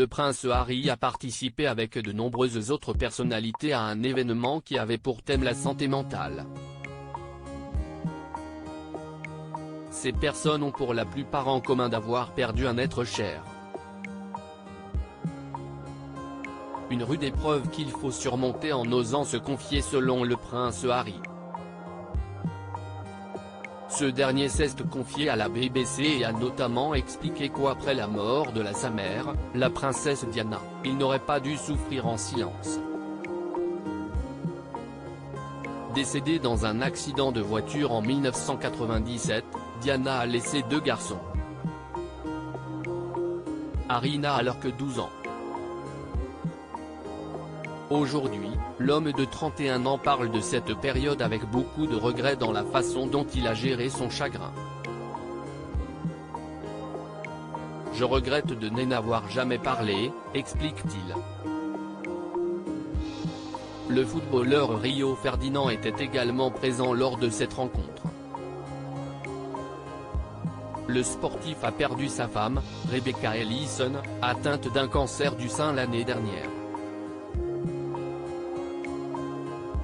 le prince Harry a participé avec de nombreuses autres personnalités à un événement qui avait pour thème la santé mentale. Ces personnes ont pour la plupart en commun d'avoir perdu un être cher. Une rude épreuve qu'il faut surmonter en osant se confier selon le prince Harry. Ce dernier s'est confié à la BBC et a notamment expliqué qu'après la mort de sa mère, la princesse Diana, il n'aurait pas dû souffrir en silence. Décédée dans un accident de voiture en 1997, Diana a laissé 2 garçons. Harry n'a alors que 12 ans. Aujourd'hui, l'homme de 31 ans parle de cette période avec beaucoup de regrets dans la façon dont il a géré son chagrin. « Je regrette de n'en avoir jamais parlé », explique-t-il. Le footballeur Rio Ferdinand était également présent lors de cette rencontre. Le sportif a perdu sa femme, Rebecca Ellison, atteinte d'un cancer du sein l'année dernière.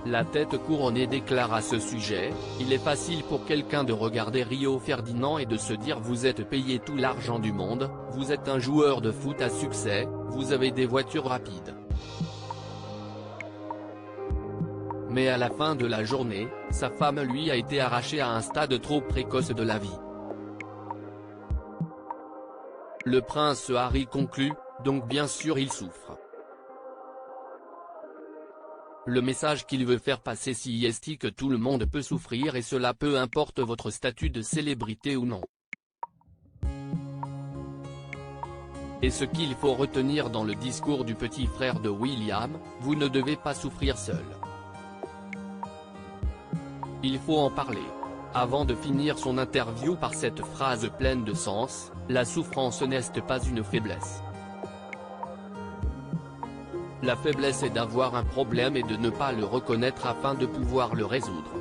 La tête couronnée déclare à ce sujet, « Il est facile pour quelqu'un de regarder Rio Ferdinand et de se dire vous êtes payé tout l'argent du monde, vous êtes un joueur de foot à succès, vous avez des voitures rapides. » Mais à la fin de la journée, sa femme lui a été arrachée à un stade trop précoce de la vie. Le prince Harry conclut, donc bien sûr il souffre. Le message qu'il veut faire passer ici est que tout le monde peut souffrir et cela peu importe votre statut de célébrité ou non. Et ce qu'il faut retenir dans le discours du petit frère de William, vous ne devez pas souffrir seul. Il faut en parler. Avant de finir son interview par cette phrase pleine de sens, la souffrance n'est pas une faiblesse. La faiblesse est d'avoir un problème et de ne pas le reconnaître afin de pouvoir le résoudre.